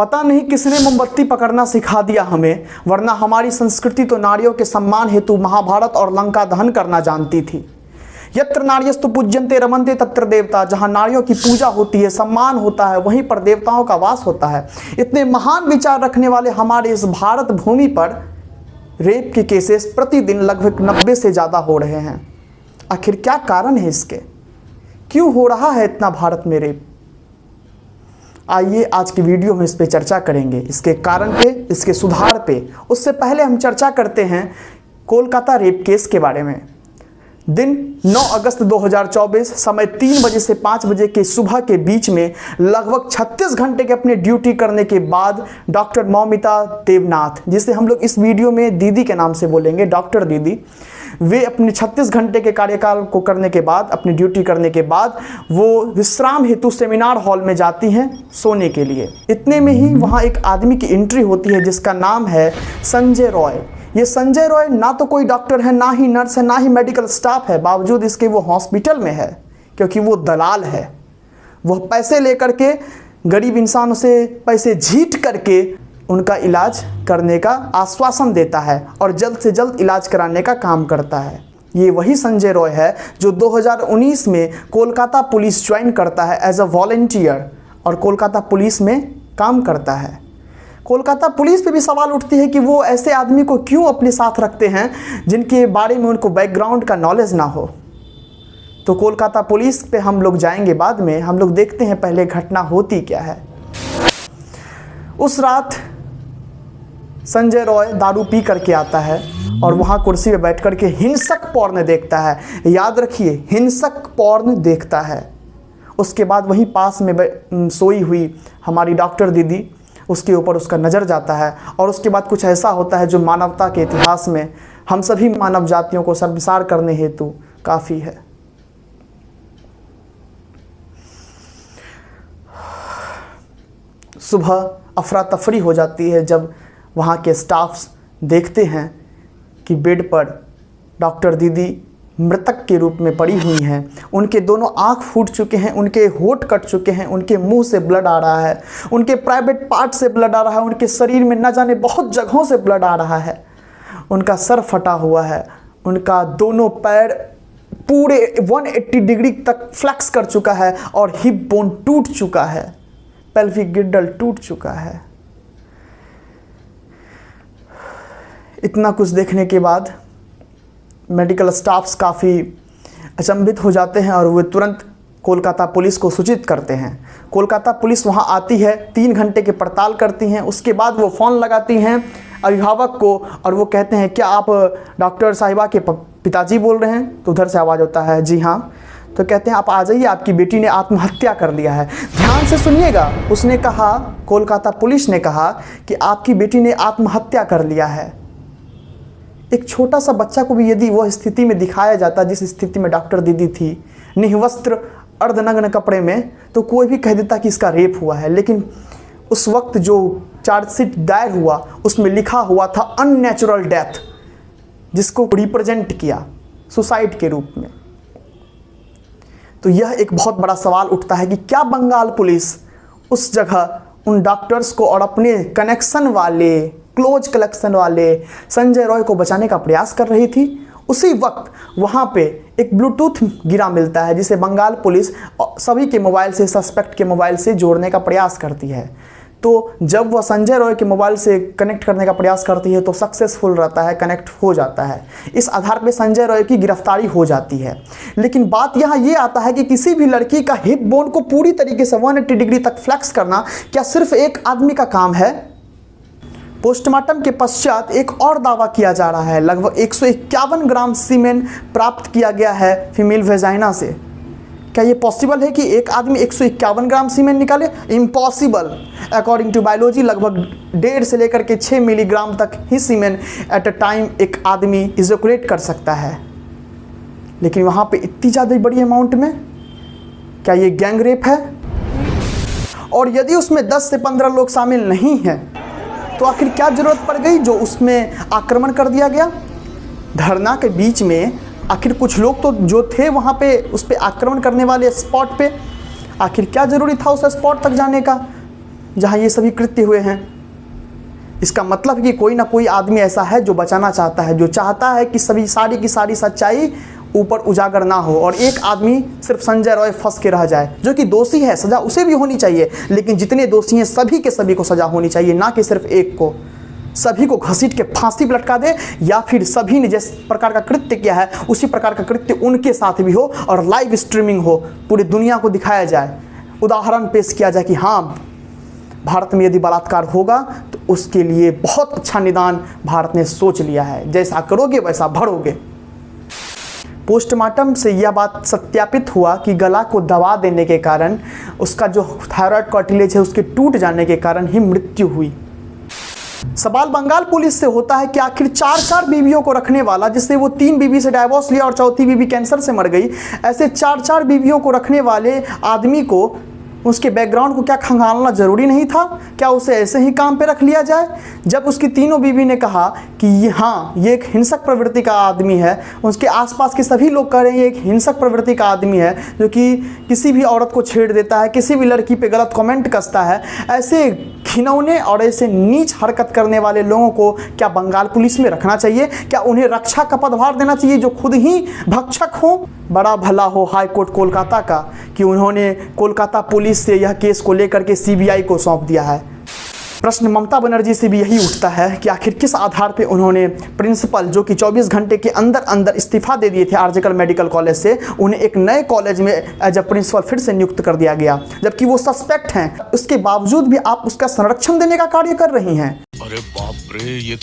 पता नहीं किसने मोमबत्ती पकड़ना सिखा दिया हमें, वरना हमारी संस्कृति तो नारियों के सम्मान हेतु महाभारत और लंका दहन करना जानती थी। यत्र नार्यस्तु पूज्यन्ते रमन्ते तत्र देवता, जहाँ नारियों की पूजा होती है, सम्मान होता है, वहीं पर देवताओं का वास होता है। इतने महान विचार रखने वाले हमारे इस भारत भूमि पर रेप के केसेस प्रतिदिन लगभग 90 से ज़्यादा हो रहे हैं। आखिर क्या कारण है इसके? क्यों हो रहा है इतना भारत में रेप? आइए आज की वीडियो में इस पे चर्चा करेंगे, इसके कारण पे, इसके सुधार पे। उससे पहले हम चर्चा करते हैं कोलकाता रेप केस के बारे में। दिन 9 अगस्त 2024, समय 3 बजे से 5 बजे के सुबह के बीच में लगभग 36 घंटे के अपने ड्यूटी करने के बाद डॉक्टर मौमिता देवनाथ, जिसे हम लोग इस वीडियो में दीदी के नाम से बोलेंगे, डॉक्टर दीदी, वे अपने 36 घंटे के कार्यकाल को करने के बाद, अपनी ड्यूटी करने के बाद वो विश्राम हेतु सेमिनार हॉल में जाती हैं सोने के लिए। इतने में ही वहाँ एक आदमी की एंट्री होती है जिसका नाम है संजय रॉय। ये संजय रॉय ना तो कोई डॉक्टर है, ना ही नर्स है, ना ही मेडिकल स्टाफ है, बावजूद इसके वो हॉस्पिटल में है क्योंकि वो दलाल है। वह पैसे लेकर के गरीब इंसानों से पैसे झीट करके उनका इलाज करने का आश्वासन देता है और जल्द से जल्द इलाज कराने का काम करता है। ये वही संजय रॉय है जो 2019 में कोलकाता पुलिस ज्वाइन करता है एज अ वॉलंटियर और कोलकाता पुलिस में काम करता है। कोलकाता पुलिस पे भी सवाल उठती है कि वो ऐसे आदमी को क्यों अपने साथ रखते हैं जिनके बारे में उनको बैकग्राउंड का नॉलेज ना हो। तो कोलकाता पुलिस पे हम लोग जाएंगे बाद में, हम लोग देखते हैं पहले घटना होती क्या है। उस रात संजय रॉय दारू पी करके आता है और वहाँ कुर्सी पे बैठ करके हिंसक पॉर्न देखता है। याद रखिए, हिंसक पॉर्न देखता है। उसके बाद वहीं पास में सोई हुई हमारी डॉक्टर दीदी, उसके ऊपर उसका नज़र जाता है और उसके बाद कुछ ऐसा होता है जो मानवता के इतिहास में हम सभी मानव जातियों को शर्मसार करने हेतु काफ़ी है। सुबह अफरा तफरी हो जाती है जब वहाँ के स्टाफ्स देखते हैं कि बेड पर डॉक्टर दीदी मृतक के रूप में पड़ी हुई हैं। उनके दोनों आँख फूट चुके हैं, उनके होंठ कट चुके हैं, उनके मुंह से ब्लड आ रहा है, उनके प्राइवेट पार्ट से ब्लड आ रहा है, उनके शरीर में न जाने बहुत जगहों से ब्लड आ रहा है, उनका सर फटा हुआ है, उनका दोनों पैर पूरे 180 डिग्री तक फ्लेक्स कर चुका है और हिप बोन टूट चुका है, पेल्विक गिल्डल टूट चुका है। इतना कुछ देखने के बाद मेडिकल स्टाफ्स काफ़ी अचंभित हो जाते हैं और वे तुरंत कोलकाता पुलिस को सूचित करते हैं। कोलकाता पुलिस वहां आती है, 3 घंटे की पड़ताल करती हैं। उसके बाद वो फ़ोन लगाती हैं अभिभावक को और वो कहते हैं क्या आप डॉक्टर साहिबा के पिताजी बोल रहे हैं? तो उधर से आवाज़ होता है जी हाँ। तो कहते हैं आप आ जाइए, आपकी बेटी ने आत्महत्या कर लिया है। ध्यान से सुनिएगा, उसने कहा, कोलकाता पुलिस ने कहा कि आपकी बेटी ने आत्महत्या कर लिया है। एक छोटा सा बच्चा को भी यदि वह स्थिति में दिखाया जाता जिस स्थिति में डॉक्टर दीदी थी, निःवस्त्र अर्धनग्न कपड़े में, तो कोई भी कह देता कि इसका रेप हुआ है। लेकिन उस वक्त जो चार्जशीट दायर हुआ उसमें लिखा हुआ था अननेचुरल डेथ, जिसको रिप्रेजेंट किया सुसाइड के रूप में। तो यह एक बहुत बड़ा सवाल उठता है कि क्या बंगाल पुलिस उस जगह उन डॉक्टर्स को और अपने कनेक्शन वाले, क्लोज कलेक्शन वाले संजय रॉय को बचाने का प्रयास कर रही थी? उसी वक्त वहाँ पे एक ब्लूटूथ गिरा मिलता है जिसे बंगाल पुलिस सभी के मोबाइल से, सस्पेक्ट के मोबाइल से जोड़ने का प्रयास करती है। तो जब वह संजय रॉय के मोबाइल से कनेक्ट करने का प्रयास करती है तो सक्सेसफुल रहता है, कनेक्ट हो जाता है। इस आधार पे संजय रॉय की गिरफ्तारी हो जाती है। लेकिन बात यहाँ ये आता है कि किसी भी लड़की का हिप बोन को पूरी तरीके से 180 डिग्री तक फ्लेक्स करना क्या सिर्फ एक आदमी का काम है? पोस्टमार्टम के पश्चात एक और दावा किया जा रहा है, लगभग 151 ग्राम सीमेन प्राप्त किया गया है फीमेल वेजाइना से। क्या ये पॉसिबल है कि एक आदमी 151 ग्राम सीमेन निकाले? इम्पॉसिबल। अकॉर्डिंग टू बायोलॉजी लगभग 1.5 से लेकर के 6 मिलीग्राम तक ही सीमेन एट अ टाइम एक आदमी इजोकुलेट कर सकता है। लेकिन वहाँ पे इतनी ज़्यादा बड़ी अमाउंट में, क्या ये गैंग रेप है? और यदि उसमें 10 से 15 लोग शामिल नहीं हैं तो आखिर क्या ज़रूरत पड़ गई जो उसमें आक्रमण कर दिया गया? धरना के बीच में आखिर कुछ लोग तो जो थे वहाँ पे उस पर आक्रमण करने वाले स्पॉट पे, आखिर क्या ज़रूरी था उस स्पॉट तक जाने का? जहाँ ये सभी कृत्य हुए हैं। इसका मतलब है कि कोई ना कोई आदमी ऐसा है जो बचाना चाहता है, जो चाहता है कि सभी सारी की सारी सच्चाई ऊपर उजागर ना हो और एक आदमी सिर्फ संजय रॉय फंस के रह जाए, जो कि दोषी है, सज़ा उसे भी होनी चाहिए, लेकिन जितने दोषी हैं सभी के सभी को सज़ा होनी चाहिए, ना कि सिर्फ एक को। सभी को घसीट के फांसी पर लटका दे, या फिर सभी ने जिस प्रकार का कृत्य किया है उसी प्रकार का कृत्य उनके साथ भी हो और लाइव स्ट्रीमिंग हो, पूरी दुनिया को दिखाया जाए, उदाहरण पेश किया जाए कि हाँ, भारत में यदि बलात्कार होगा तो उसके लिए बहुत अच्छा निदान भारत ने सोच लिया है, जैसा करोगे वैसा भरोगे। पोस्टमार्टम से यह बात सत्यापित हुआ कि गला को दबा देने के कारण, उसका जो थायराइड कार्टिलेज है उसके टूट जाने के कारण ही मृत्यु हुई। सवाल बंगाल पुलिस से होता है कि आखिर 4 बीवियों को रखने वाला, जिससे वो 3 बीवी से डाइवोर्स लिया और चौथी बीवी कैंसर से मर गई, ऐसे 4 बीवियों को रखने वाले आदमी को उसके बैकग्राउंड को क्या खंगालना ज़रूरी नहीं था? क्या उसे ऐसे ही काम पे रख लिया जाए? जब उसकी तीनों बीवी ने कहा कि ये एक हिंसक प्रवृत्ति का आदमी है, उसके आसपास के सभी लोग कह रहे हैं ये एक हिंसक प्रवृत्ति का आदमी है जो कि किसी भी औरत को छेड़ देता है, किसी भी लड़की पे गलत कमेंट कसता है, ऐसे घिनौने और ऐसे नीच हरकत करने वाले लोगों को क्या बंगाल पुलिस में रखना चाहिए? क्या उन्हें रक्षा का पदभार देना चाहिए जो खुद ही भक्षक हो? बड़ा भला हो हाई कोर्ट कोलकाता का कि उन्होंने कोलकाता पुलिस से यह केस को लेकर के सीबीआई को सौंप दिया है। प्रश्न ममता बनर्जी से भी यही उठता है कि आखिर किस आधार पे उन्होंने प्रिंसिपल, जो कि 24 घंटे के अंदर अंदर इस्तीफा दे दिए थे आरजीकर मेडिकल कॉलेज से, उन्हें एक नए कॉलेज में एज अ प्रिंसिपल फिर से नियुक्त कर दिया गया, जबकि वो सस्पेक्ट हैं। उसके बावजूद भी आप उसका संरक्षण देने का कार्य कर रही हैं। अरे बाप रे, ये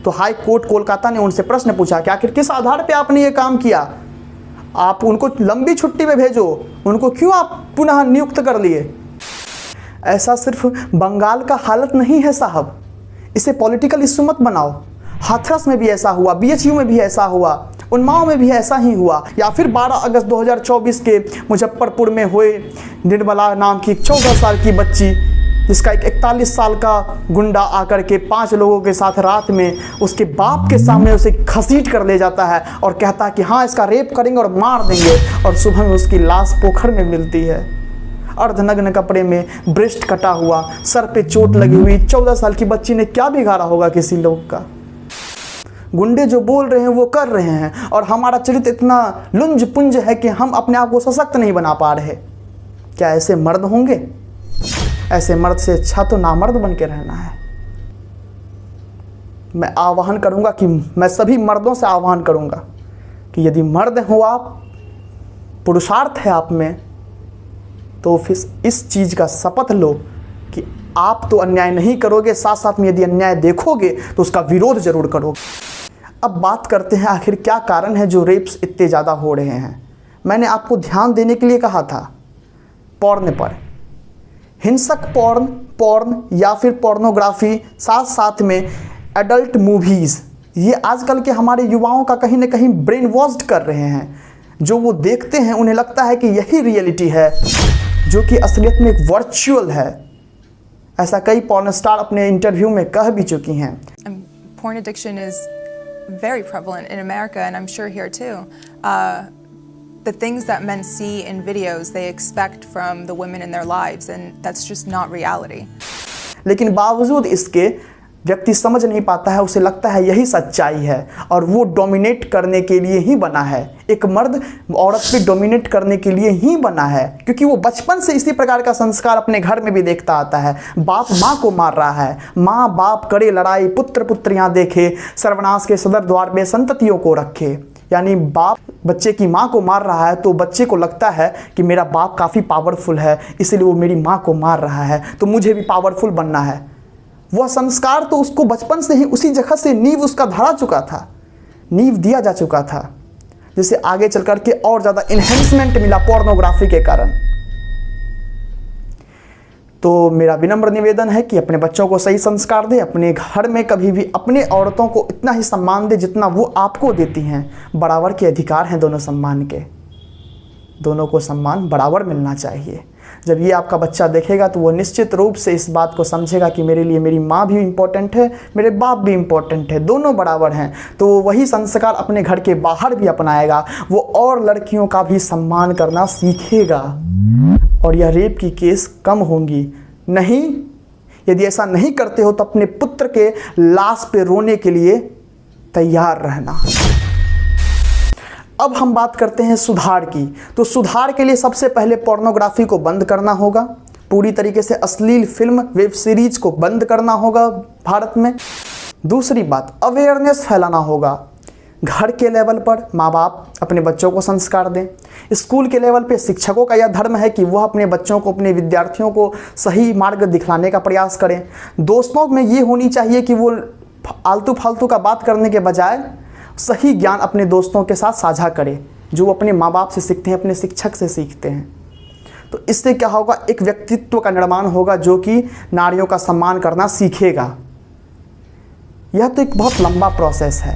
तो हाई कोर्ट कोलकाता ने उनसे प्रश्न पूछा कि आखिर किस आधार पर आपने ये काम किया? आप उनको लंबी छुट्टी पे भेजो, उनको क्यों आप पुनः नियुक्त कर लिए? ऐसा सिर्फ बंगाल का हालत नहीं है साहब, इसे पॉलिटिकल इशू मत बनाओ। हाथरस में भी ऐसा हुआ, बीएचयू में भी ऐसा हुआ, उन्नाव में भी ऐसा ही हुआ, या फिर 12 अगस्त 2024 के मुजफ्फरपुर में हुए निर्मला नाम की 14 साल की बच्ची, जिसका एक 41 साल का गुंडा आकर के 5 लोगों के साथ रात में उसके बाप के सामने उसे घसीट कर ले जाता है और कहता है कि हाँ इसका रेप करेंगे और मार देंगे, और सुबह में उसकी लाश पोखर में मिलती है, अर्धनग्न कपड़े में, ब्रेस्ट कटा हुआ, सर पे चोट लगी हुई। 14 साल की बच्ची ने क्या बिगाड़ा होगा किसी लोग का? गुंडे जो बोल रहे हैं वो कर रहे हैं, और हमारा चरित्र इतना लुंज पुंज है कि हम अपने आप को सशक्त नहीं बना पा रहे। क्या ऐसे मर्द होंगे? ऐसे मर्द से अच्छा तो नामर्द बन के रहना है। मैं आह्वान करूंगा कि मैं सभी मर्दों से आह्वान करूंगा कि यदि मर्द हो आप, पुरुषार्थ है आप में, तो फिर इस चीज़ का शपथ लो कि आप तो अन्याय नहीं करोगे, साथ साथ में यदि अन्याय देखोगे तो उसका विरोध जरूर करोगे। अब बात करते हैं आखिर क्या कारण है जो रेप्स इतने ज़्यादा हो रहे हैं। मैंने आपको ध्यान देने के लिए कहा था पॉर्न पर, हिंसक पॉर्न या फिर पोर्नोग्राफी, साथ साथ में एडल्ट मूवीज़, ये आजकल के हमारे युवाओं का कहीं ना कहीं ब्रेन वॉश्ड कर रहे हैं। जो वो देखते हैं उन्हें लगता है कि यही रियलिटी है, जो कि असलियत में एक वर्चुअल है। ऐसा कई पॉर्न स्टार अपने इंटरव्यू में कह भी चुकी हैं। Porn addiction is very prevalent in America, and I'm sure here too. The things that men see in videos, they expect from the women in their lives, and that's just not reality. लेकिन बावजूद इसके व्यक्ति समझ नहीं पाता है, उसे लगता है यही सच्चाई है, और वो डोमिनेट करने के लिए ही बना है। एक मर्द औरत पे डोमिनेट करने के लिए ही बना है, क्योंकि वो बचपन से इसी प्रकार का संस्कार अपने घर में भी देखता आता है। बाप माँ को मार रहा है, माँ बाप करे लड़ाई, पुत्र पुत्रियाँ देखे, सर्वनाश के सदर द्वार में संततियों को रखे। यानी बाप बच्चे की माँ को मार रहा है तो बच्चे को लगता है कि मेरा बाप काफ़ी पावरफुल है, इसलिए वो मेरी माँ को मार रहा है, तो मुझे भी पावरफुल बनना है। वह संस्कार तो उसको बचपन से ही उसी जगह से नींव उसका धरा चुका था, नींव दिया जा चुका था, जिसे आगे चल कर के और ज़्यादा इन्हेंसमेंट मिला पोर्नोग्राफी के कारण। तो मेरा विनम्र निवेदन है कि अपने बच्चों को सही संस्कार दे, अपने घर में कभी भी अपने औरतों को इतना ही सम्मान दे जितना वो आपको देती हैं। बराबर के अधिकार हैं दोनों सम्मान के, दोनों को सम्मान बराबर मिलना चाहिए। जब ये आपका बच्चा देखेगा तो वो निश्चित रूप से इस बात को समझेगा कि मेरे लिए मेरी माँ भी इम्पोर्टेंट है, मेरे बाप भी इम्पोर्टेंट है, दोनों बराबर हैं। तो वही संस्कार अपने घर के बाहर भी अपनाएगा, वो और लड़कियों का भी सम्मान करना सीखेगा, और यह रेप की केस कम होंगी। नहीं, यदि ऐसा नहीं करते हो तो अपने पुत्र के लाश पे रोने के लिए तैयार रहना। अब हम बात करते हैं सुधार की। तो सुधार के लिए सबसे पहले पोर्नोग्राफी को बंद करना होगा, पूरी तरीके से अश्लील फिल्म वेब सीरीज को बंद करना होगा भारत में। दूसरी बात, अवेयरनेस फैलाना होगा। घर के लेवल पर माँ बाप अपने बच्चों को संस्कार दें। स्कूल के लेवल पे शिक्षकों का यह धर्म है कि वह अपने बच्चों को, अपने विद्यार्थियों को सही मार्ग दिखलाने का प्रयास करें। दोस्तों में ये होनी चाहिए कि वो आलतू फालतू का बात करने के बजाय सही ज्ञान अपने दोस्तों के साथ साझा करें, जो वो अपने माँ बाप से सीखते हैं, अपने शिक्षक से सीखते हैं। तो इससे क्या होगा, एक व्यक्तित्व का निर्माण होगा जो कि नारियों का सम्मान करना सीखेगा। यह तो एक बहुत लंबा प्रोसेस है,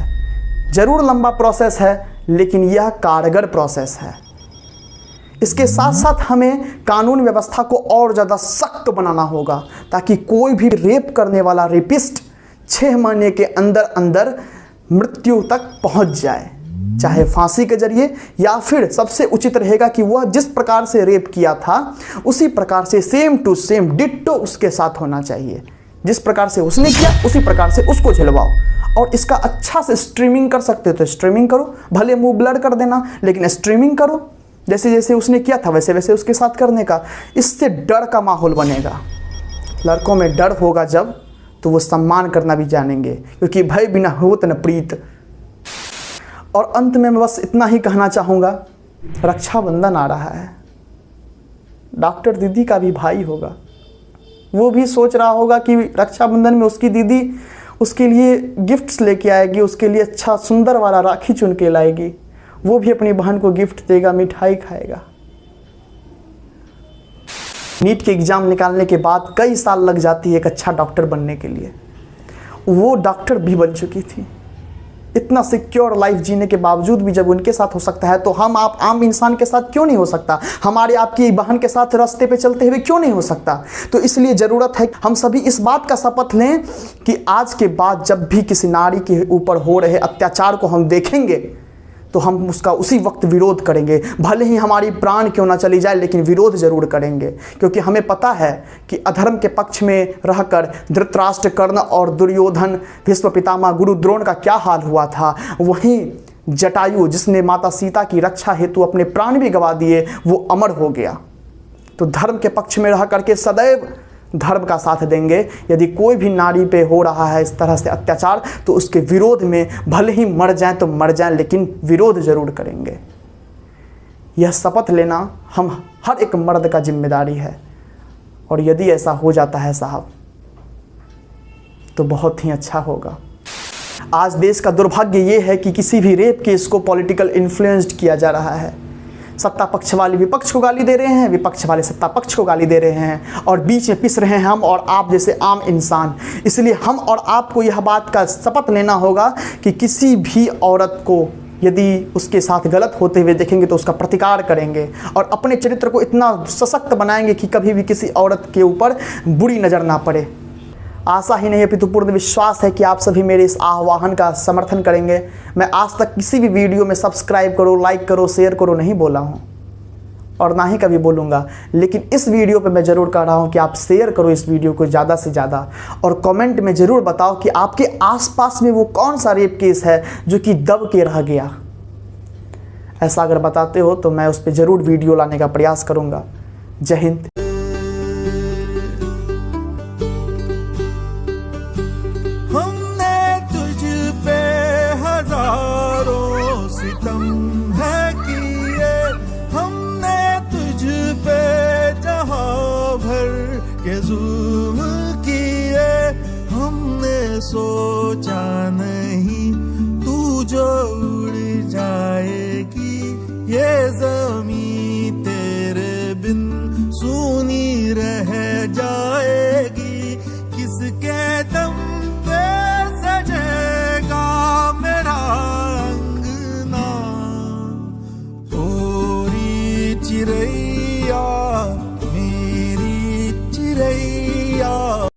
ज़रूर लंबा प्रोसेस है, लेकिन यह कारगर प्रोसेस है। इसके साथ साथ हमें कानून व्यवस्था को और ज़्यादा सख्त बनाना होगा, ताकि कोई भी रेप करने वाला रेपिस्ट 6 महीने के अंदर अंदर मृत्यु तक पहुंच जाए, चाहे फांसी के जरिए, या फिर सबसे उचित रहेगा कि वह जिस प्रकार से रेप किया था उसी प्रकार से सेम टू सेम डिट्टो उसके साथ होना चाहिए। जिस प्रकार से उसने किया उसी प्रकार से उसको झिलवाओ। और इसका अच्छा से स्ट्रीमिंग कर सकते हो तो स्ट्रीमिंग करो, भले मुंह ब्लर कर देना, लेकिन स्ट्रीमिंग करो, जैसे जैसे उसने किया था वैसे वैसे उसके साथ करने का। इससे डर का माहौल बनेगा। लड़कों में डर होगा जब, तो वो सम्मान करना भी जानेंगे, क्योंकि भय बिना होत न प्रीत। और अंत में मैं बस इतना ही कहना चाहूँगा, रक्षाबंधन आ रहा है। डॉक्टर दीदी का भी भाई होगा, वो भी सोच रहा होगा कि रक्षाबंधन में उसकी दीदी उसके लिए गिफ्ट्स लेके आएगी, उसके लिए अच्छा सुंदर वाला राखी चुन के लाएगी, वो भी अपनी बहन को गिफ्ट देगा, मिठाई खाएगा। नीट के एग्ज़ाम निकालने के बाद कई साल लग जाती है एक अच्छा डॉक्टर बनने के लिए। वो डॉक्टर भी बन चुकी थी। इतना सिक्योर लाइफ जीने के बावजूद भी जब उनके साथ हो सकता है, तो हम आप आम इंसान के साथ क्यों नहीं हो सकता? हमारे आपकी बहन के साथ रास्ते पे चलते हुए क्यों नहीं हो सकता? तो इसलिए ज़रूरत है कि हम सभी इस बात का शपथ लें कि आज के बाद जब भी किसी नारी के ऊपर हो रहे अत्याचार को हम देखेंगे तो हम उसका उसी वक्त विरोध करेंगे। भले ही हमारी प्राण क्यों ना चली जाए, लेकिन विरोध जरूर करेंगे, क्योंकि हमें पता है कि अधर्म के पक्ष में रहकर धृतराष्ट्र, कर्ण और दुर्योधन, भीष्म पितामह, गुरु द्रोण का क्या हाल हुआ था। वहीं जटायु, जिसने माता सीता की रक्षा हेतु अपने प्राण भी गंवा दिए, वो अमर हो गया। तो धर्म के पक्ष में रह करके सदैव धर्म का साथ देंगे। यदि कोई भी नारी पे हो रहा है इस तरह से अत्याचार, तो उसके विरोध में भले ही मर जाएं तो मर जाएं, लेकिन विरोध जरूर करेंगे। यह शपथ लेना हम हर एक मर्द का जिम्मेदारी है। और यदि ऐसा हो जाता है साहब, तो बहुत ही अच्छा होगा। आज देश का दुर्भाग्य ये है कि किसी भी रेप केस को पॉलिटिकल इन्फ्लुएंस्ड किया जा रहा है। सत्ता पक्ष वाले विपक्ष को गाली दे रहे हैं, विपक्ष वाले सत्ता पक्ष को गाली दे रहे हैं, और बीच में पिस रहे हैं हम और आप जैसे आम इंसान। इसलिए हम और आपको यह बात का शपथ लेना होगा कि किसी भी औरत को यदि उसके साथ गलत होते हुए देखेंगे तो उसका प्रतिकार करेंगे, और अपने चरित्र को इतना सशक्त बनाएंगे कि कभी भी किसी औरत के ऊपर बुरी नज़र ना पड़े। आशा ही नहीं अपितु पूर्ण विश्वास है कि आप सभी मेरे इस आह्वान का समर्थन करेंगे। मैं आज तक किसी भी वीडियो में सब्सक्राइब करो, लाइक करो, शेयर करो नहीं बोला हूँ, और ना ही कभी बोलूँगा, लेकिन इस वीडियो पे मैं ज़रूर कह रहा हूँ कि आप शेयर करो इस वीडियो को ज़्यादा से ज़्यादा, और कमेंट में ज़रूर बताओ कि आपके आसपास में वो कौन सा रेप केस है जो कि दब के रह गया। ऐसा अगर बताते हो तो मैं उस पर ज़रूर वीडियो लाने का प्रयास करूँगा। जय हिंद। जुल्म किए हमने, सोचा नहीं तू जो उड़ जाएगी ये